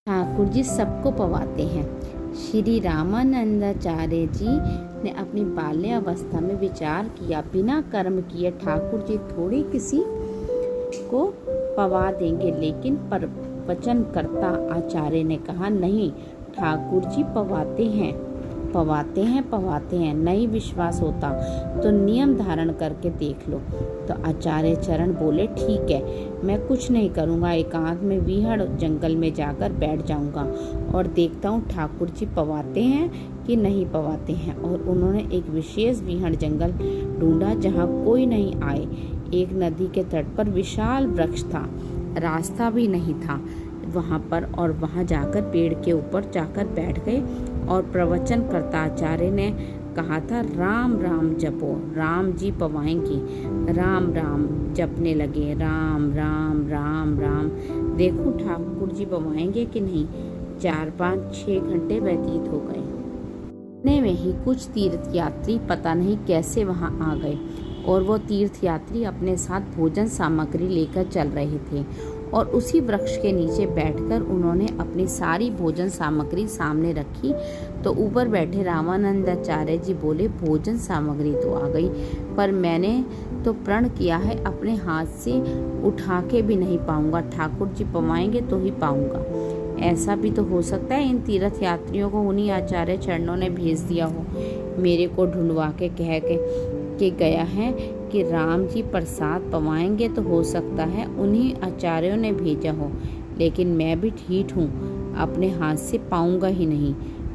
ठाकुर जी सबको पवाते हैं। श्री रामानंदाचार्य जी ने अपनी बाल्यावस्था में विचार किया, बिना कर्म किए ठाकुर जी थोड़ी किसी को पवा देंगे, लेकिन प्रवचनकर्ता आचार्य ने कहा, नहीं, ठाकुर जी पवाते हैं। नहीं विश्वास होता तो नियम धारण करके देख लो। तो आचार्य चरण बोले, ठीक है, मैं कुछ नहीं करूँगा, एकांत में विहड़ जंगल में जाकर बैठ जाऊँगा और देखता हूँ ठाकुर जी पवाते हैं कि नहीं पवाते हैं। और उन्होंने एक विशेष विहड़ जंगल ढूंढा जहाँ कोई नहीं आए। एक नदी के तट पर विशाल वृक्ष था, रास्ता भी नहीं था वहाँ पर, और वहाँ जाकर पेड़ के ऊपर जाकर बैठ गए। और प्रवचन करता आचार्य ने कहा था, राम राम जपो, राम जी पवाएंगे। राम राम जपने लगे, राम राम राम राम। देखो ठाकुर जी पवाएंगे कि नहीं। 4, 5, 6 घंटे व्यतीत हो गए। इतने में ही कुछ तीर्थ यात्री पता नहीं कैसे वहां आ गए, और वो तीर्थ यात्री अपने साथ भोजन सामग्री लेकर चल रहे थे। और उसी वृक्ष के नीचे बैठकर उन्होंने अपनी सारी भोजन सामग्री सामने रखी। तो ऊपर बैठे रामानंदाचार्य जी बोले, भोजन सामग्री तो आ गई, पर मैंने तो प्रण किया है, अपने हाथ से उठा के भी नहीं पाऊंगा। ठाकुर जी पवाएंगे तो ही पाऊंगा। ऐसा भी तो हो सकता है इन तीर्थ यात्रियों को उन्हीं आचार्य चरणों ने भेज दिया हो। मेरे को ढूंढवा के कह के गया है कि राम जी प्रसाद पवाएंगे, तो हो सकता है उन्हीं आचार्यों ने भेजा हो। लेकिन मैं भी ठीक हूँ, अपने हाथ से पाऊंगा ही नहीं।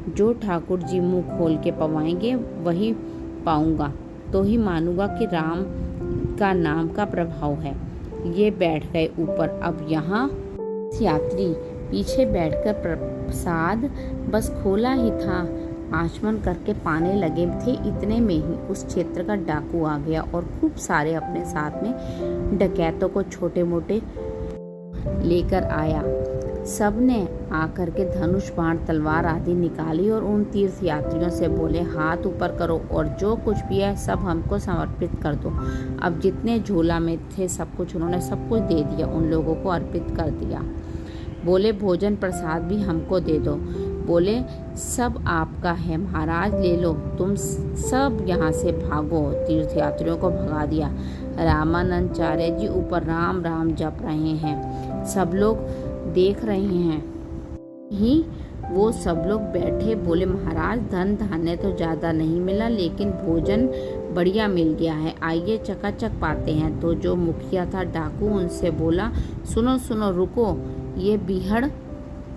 जो ठाकुर जी मुंह खोल के पवाएंगे वही पाऊंगा, तो ही मानूंगा कि राम का नाम का प्रभाव है। ये बैठ गए ऊपर। अब यहाँ यात्री पीछे बैठकर प्रसाद बस खोला ही था, आचमन करके पाने लगे थे। इतने में ही उस क्षेत्र का डाकू आ गया और खूब सारे अपने साथ में डकैतों को छोटे मोटे लेकर आया। सबने आकर के धनुष बाण तलवार आदि निकाली और उन तीर्थ यात्रियों से बोले, हाथ ऊपर करो और जो कुछ भी है सब हमको समर्पित कर दो। अब जितने झोला में थे सब कुछ उन्होंने सब कुछ दे दिया, उन लोगों को अर्पित कर दिया। बोले, भोजन प्रसाद भी हमको दे दो। बोले, सब आपका है महाराज, ले लो, तुम सब यहाँ से भागो। तीर्थ यात्रियों को भगा दिया। रामानंदाचार्य जी ऊपर राम राम जप रहे हैं, सब लोग देख रहे हैं। ही वो सब लोग बैठे। बोले, महाराज, धन धान्य तो ज़्यादा नहीं मिला, लेकिन भोजन बढ़िया मिल गया है, आइए चकाचक पाते हैं। तो जो मुखिया था डाकू, उनसे बोला, सुनो सुनो, रुको, ये बीहड़